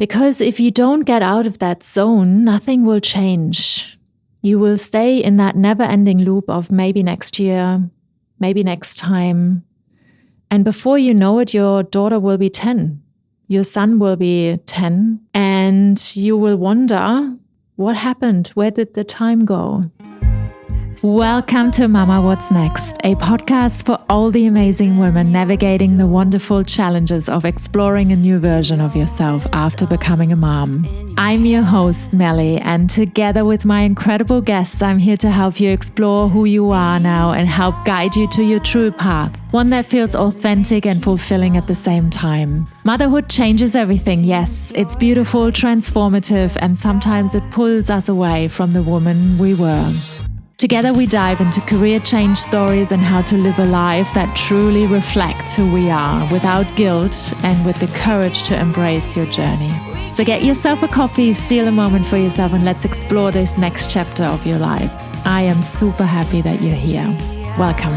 Because if you don't get out of that zone, nothing will change. You will stay in that never-ending loop of maybe next year, maybe next time. And before you know it, your daughter will be 10. Your son will be 10. And you will wonder, what happened? Where did the time go? Welcome to Mama What's Next, a podcast for all the amazing women navigating the wonderful challenges of exploring a new version of yourself after becoming a mom. I'm your host, Melly, and together with my incredible guests, I'm here to help you explore who you are now and help guide you to your true path, one that feels authentic and fulfilling at the same time. Motherhood changes everything, yes. It's beautiful, transformative, and sometimes it pulls us away from the woman we were. Together we dive into career change stories and how to live a life that truly reflects who we are without guilt and with the courage to embrace your journey. So get yourself a coffee, steal a moment for yourself, and let's explore this next chapter of your life. I am super happy that you're here. Welcome.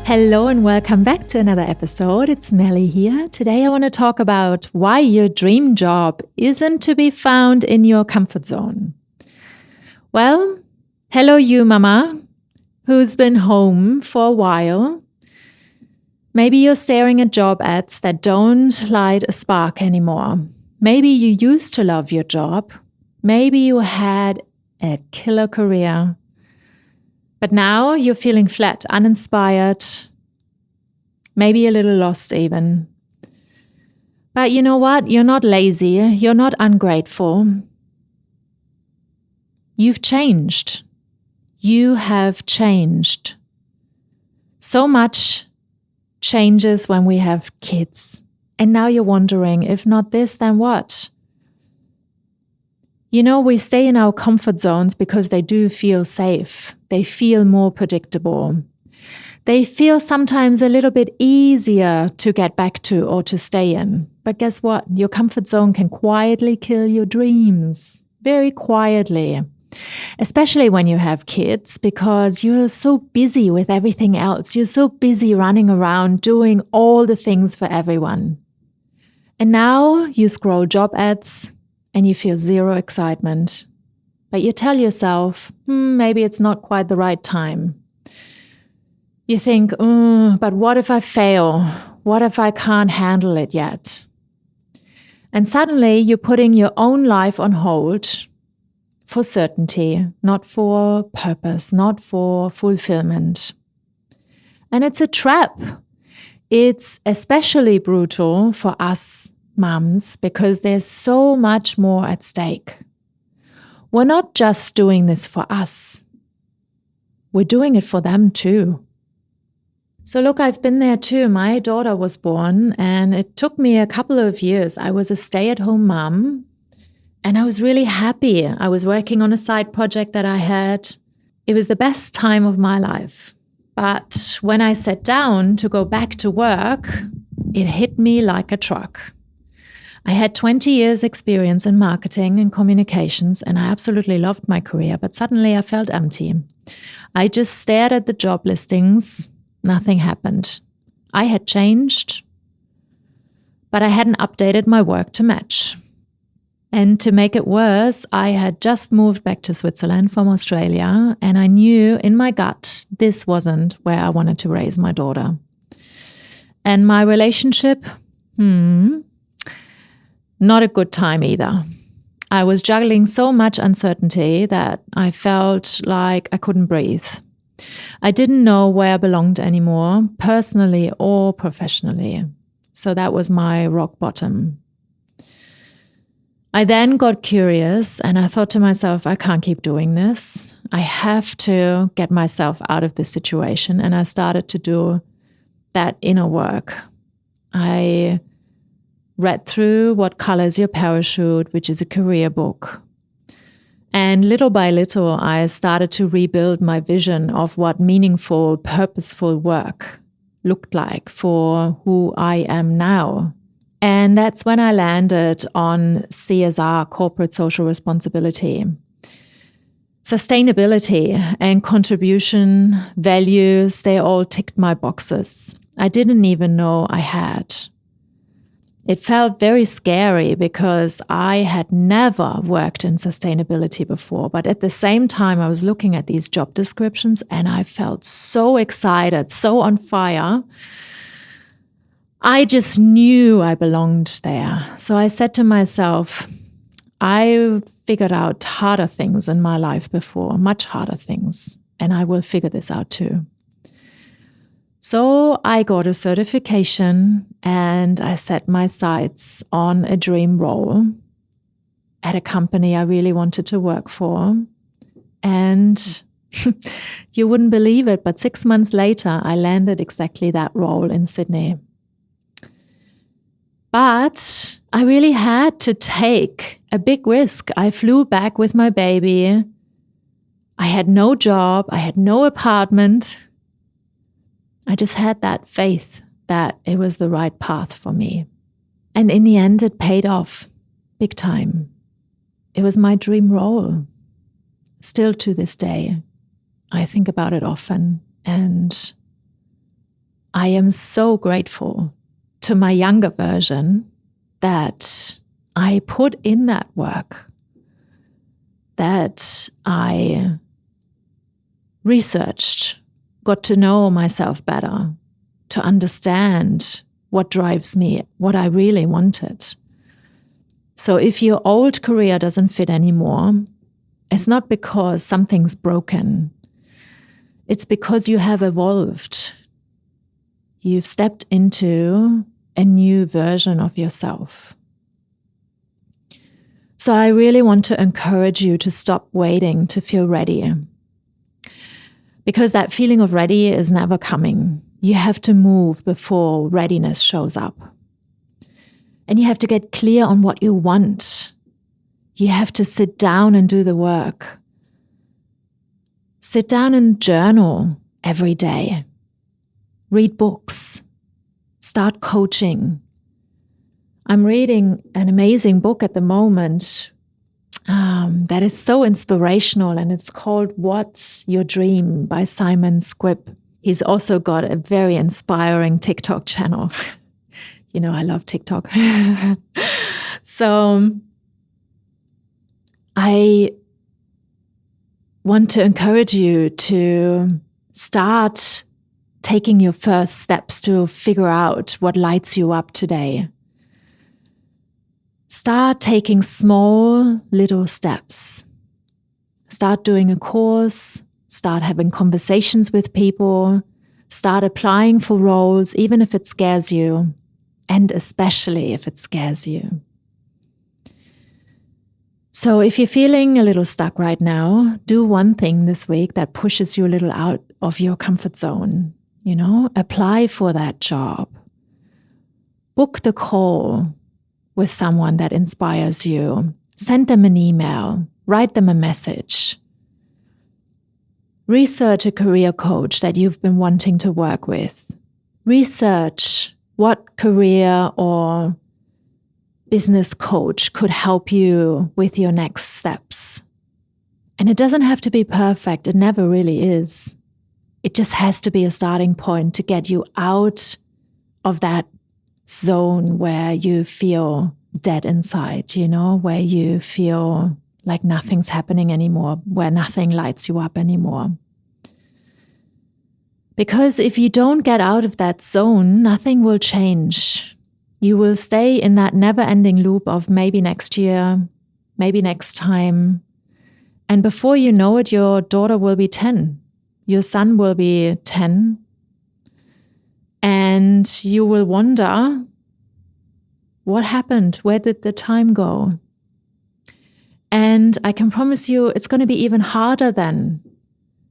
Hello and welcome back to another episode. It's Melly here. Today I want to talk about why your dream job isn't to be found in your comfort zone. Well, hello you mama who's been home for a while. Maybe you're staring at job ads that don't light a spark anymore. Maybe you used to love your job. Maybe you had a killer career. But now you're feeling flat, uninspired, maybe a little lost even. But you know what? You're not lazy. You're not ungrateful. You've changed. You have changed. So much changes when we have kids. And now you're wondering, if not this, then what? You know, we stay in our comfort zones because they do feel safe. They feel more predictable. They feel sometimes a little bit easier to get back to or to stay in. But guess what? Your comfort zone can quietly kill your dreams. Very quietly. Especially when you have kids, because you're so busy with everything else. You're so busy running around doing all the things for everyone. And now you scroll job ads and you feel zero excitement. But you tell yourself, maybe it's not quite the right time. You think, but what if I fail? What if I can't handle it yet? And suddenly you're putting your own life on hold for certainty, not for purpose, not for fulfillment. And it's a trap. It's especially brutal for us moms because there's so much more at stake. We're not just doing this for us. We're doing it for them too. So look, I've been there too. My daughter was born and it took me a couple of years. I was a stay-at-home mom and I was really happy. I was working on a side project that I had. It was the best time of my life. But when I sat down to go back to work, it hit me like a truck. I had 20 years experience in marketing and communications, and I absolutely loved my career, but suddenly I felt empty. I just stared at the job listings. Nothing happened. I had changed, but I hadn't updated my work to match. And to make it worse, I had just moved back to Switzerland from Australia, and I knew in my gut this wasn't where I wanted to raise my daughter. And my relationship, not a good time either. I was juggling so much uncertainty that I felt like I couldn't breathe. I didn't know where I belonged anymore, personally or professionally. So that was my rock bottom. I then got curious and I thought to myself, I can't keep doing this. I have to get myself out of this situation. And I started to do that inner work. I read through What Color is Your Parachute, which is a career book. And little by little, I started to rebuild my vision of what meaningful, purposeful work looked like for who I am now. And that's when I landed on CSR, corporate social responsibility. Sustainability and contribution values, they all ticked my boxes. I didn't even know I had. It felt very scary because I had never worked in sustainability before. But at the same time, I was looking at these job descriptions and I felt so excited, so on fire. I just knew I belonged there. So I said to myself, I figured out harder things in my life before, much harder things, and I will figure this out too. So I got a certification and I set my sights on a dream role at a company I really wanted to work for. And you wouldn't believe it, but 6 months later, I landed exactly that role in Sydney. But I really had to take a big risk. I flew back with my baby. I had no job. I had no apartment. I just had that faith that it was the right path for me. And in the end, it paid off big time. It was my dream role. Still to this day, I think about it often. And I am so grateful to my younger version that I put in that work, that I researched, got to know myself better, to understand what drives me, what I really wanted. So if your old career doesn't fit anymore, it's not because something's broken. It's because you have evolved. You've stepped into a new version of yourself. So I really want to encourage you to stop waiting to feel ready. Because that feeling of ready is never coming. You have to move before readiness shows up. And you have to get clear on what you want. You have to sit down and do the work. Sit down and journal every day. Read books. Start coaching. I'm reading an amazing book at the moment that is so inspirational, and it's called What's Your Dream by Simon Squibb. He's also got a very inspiring TikTok channel. You know, I love TikTok. So I want to encourage you to start taking your first steps to figure out what lights you up today. Start taking small little steps. Start doing a course, start having conversations with people, start applying for roles, even if it scares you, and especially if it scares you. So if you're feeling a little stuck right now, do one thing this week that pushes you a little out of your comfort zone. You know, apply for that job. Book the call with someone that inspires you. Send them an email. Write them a message. Research a career coach that you've been wanting to work with. Research what career or business coach could help you with your next steps. And it doesn't have to be perfect. It never really is. It just has to be a starting point to get you out of that zone where you feel dead inside, you know, where you feel like nothing's happening anymore, where nothing lights you up anymore. Because if you don't get out of that zone, nothing will change. You will stay in that never-ending loop of maybe next year, maybe next time. And before you know it, your daughter will be 10. Your son will be 10. And you will wonder, what happened? Where did the time go? And I can promise you it's going to be even harder then.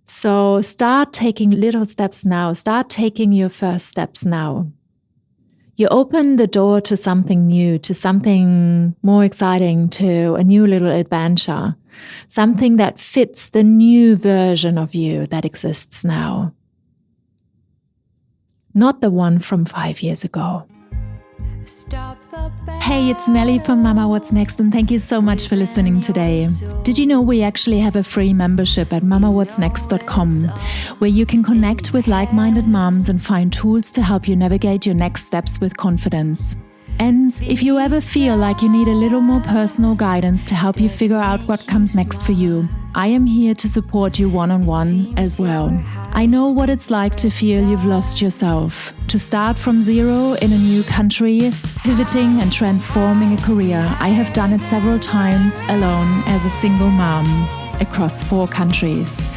So start taking little steps now. Start taking your first steps now. You open the door to something new, to something more exciting, to a new little adventure, something that fits the new version of you that exists now. Not the one from 5 years ago. Hey, it's Melly from Mama What's Next, and thank you so much for listening today. Did you know we actually have a free membership at mamawhatsnext.com where you can connect with like-minded moms and find tools to help you navigate your next steps with confidence. And if you ever feel like you need a little more personal guidance to help you figure out what comes next for you, I am here to support you one-on-one as well. I know what it's like to feel you've lost yourself, to start from zero in a new country, pivoting and transforming a career. I have done it several times alone as a single mom across 4 countries.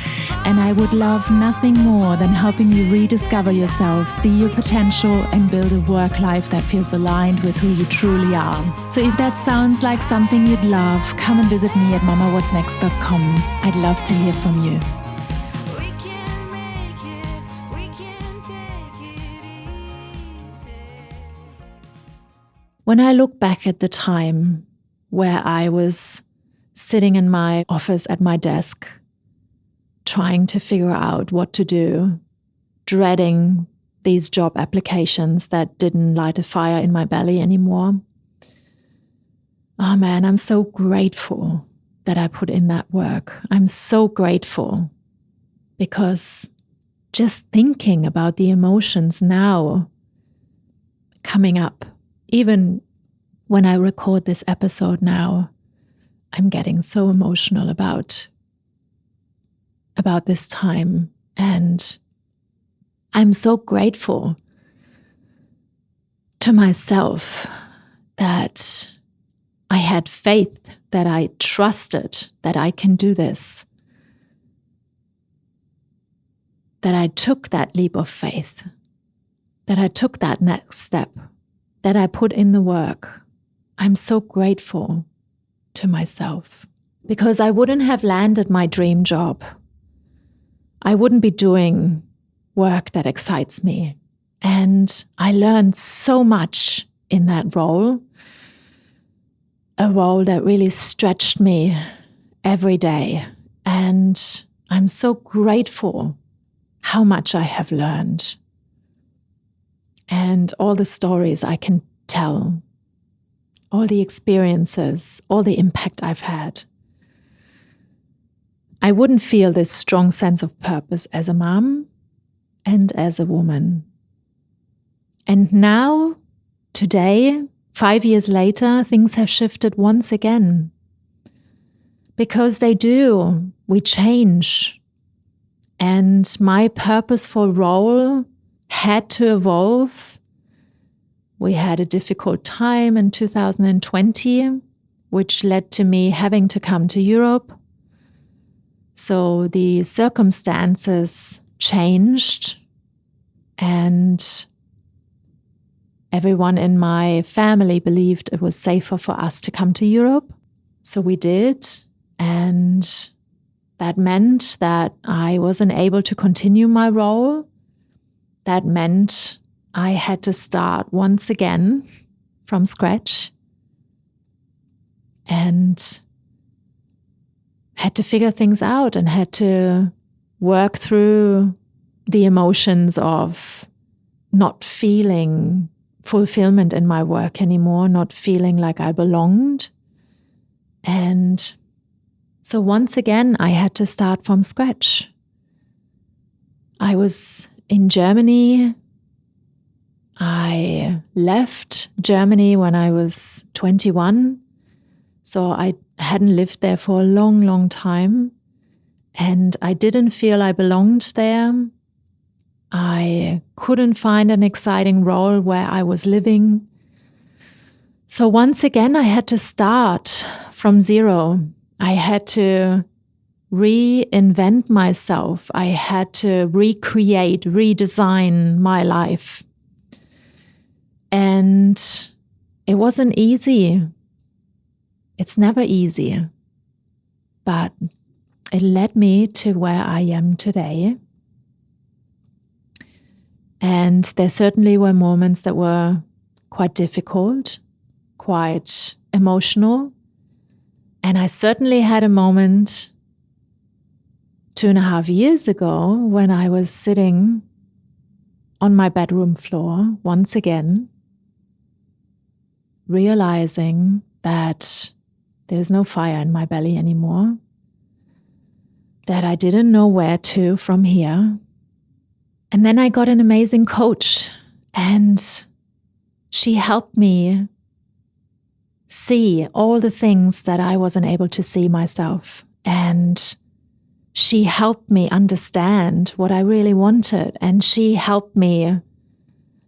And I would love nothing more than helping you rediscover yourself, see your potential, and build a work life that feels aligned with who you truly are. So if that sounds like something you'd love, come and visit me at mamawhatsnext.com. I'd love to hear from you. When I look back at the time where I was sitting in my office at my desk, trying to figure out what to do, dreading these job applications that didn't light a fire in my belly anymore. Oh man, I'm so grateful that I put in that work. I'm so grateful because just thinking about the emotions now coming up, even when I record this episode now, I'm getting so emotional about this time. And I'm so grateful to myself that I had faith, that I trusted that I can do this, that I took that leap of faith, that I took that next step, that I put in the work. I'm so grateful to myself because I wouldn't have landed my dream job. I wouldn't be doing work that excites me. And I learned so much in that role, a role that really stretched me every day. And I'm so grateful how much I have learned and all the stories I can tell, all the experiences, all the impact I've had. I wouldn't feel this strong sense of purpose as a mom and as a woman. And now, today, 5 years later, things have shifted once again. Because they do, we change. And my purposeful role had to evolve. We had a difficult time in 2020, which led to me having to come to Europe. So the circumstances changed, and everyone in my family believed it was safer for us to come to Europe. So we did, and that meant that I wasn't able to continue my role. That meant I had to start once again from scratch and had to figure things out and had to work through the emotions of not feeling fulfillment in my work anymore, not feeling like I belonged. And so once again, I had to start from scratch. I was in Germany. I left Germany when I was 21. So I hadn't lived there for a long, long time. And I didn't feel I belonged there. I couldn't find an exciting role where I was living. So once again, I had to start from zero. I had to reinvent myself. I had to recreate, redesign my life. And it wasn't easy. It's never easy, but it led me to where I am today. And there certainly were moments that were quite difficult, quite emotional. And I certainly had a moment 2.5 years ago when I was sitting on my bedroom floor once again, realizing that there's no fire in my belly anymore, that I didn't know where to from here. And then I got an amazing coach, and she helped me see all the things that I wasn't able to see myself. And she helped me understand what I really wanted. And she helped me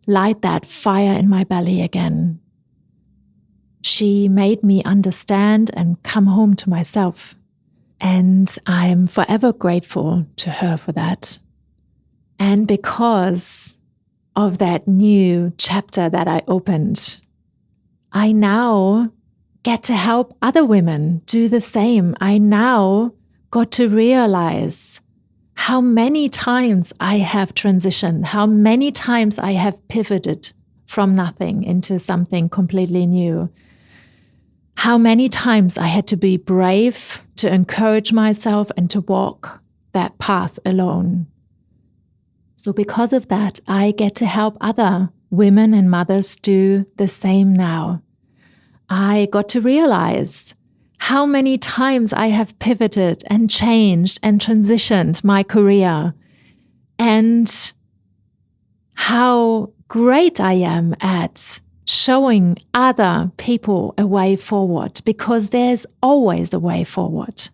light that fire in my belly again. She made me understand and come home to myself. And I'm forever grateful to her for that. And because of that new chapter that I opened, I now get to help other women do the same. I now got to realize how many times I have transitioned, how many times I have pivoted from nothing into something completely new. How many times I had to be brave to encourage myself and to walk that path alone. So because of that, I get to help other women and mothers do the same now. I got to realize how many times I have pivoted and changed and transitioned my career, and how great I am at showing other people a way forward, because there's always a way forward.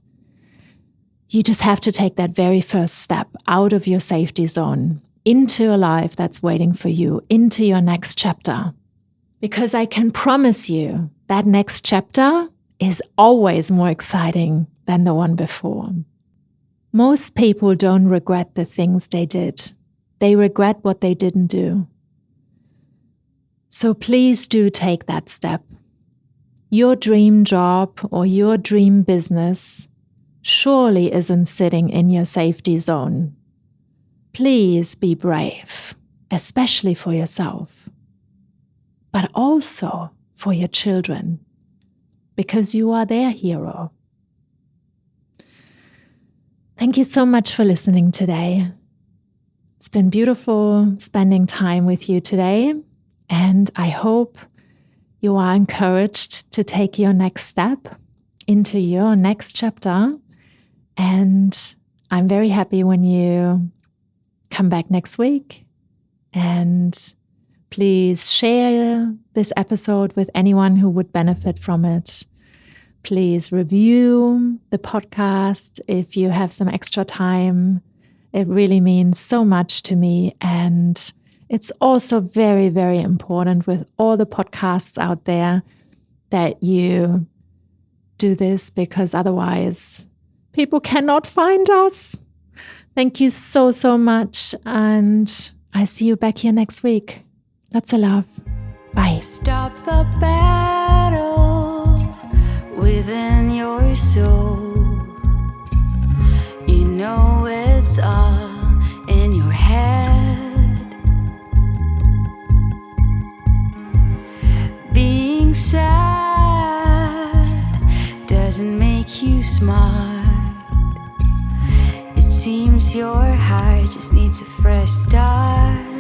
You just have to take that very first step out of your safety zone into a life that's waiting for you, into your next chapter. Because I can promise you that next chapter is always more exciting than the one before. Most people don't regret the things they did. They regret what they didn't do. So please do take that step. Your dream job or your dream business surely isn't sitting in your safety zone. Please be brave, especially for yourself, but also for your children, because you are their hero. Thank you so much for listening today. It's been beautiful spending time with you today, and I hope you are encouraged to take your next step into your next chapter. And I'm very happy when you come back next week, and please share this episode with anyone who would benefit from it. Please review the podcast if you have some extra time. It really means so much to me. And it's also very, very important with all the podcasts out there that you do this, because otherwise people cannot find us. Thank you so, so much. And I see you back here next week. Lots of love. Bye. Stop the battle within your soul. You know it's all in your head. Being sad doesn't make you smart. It seems your heart just needs a fresh start.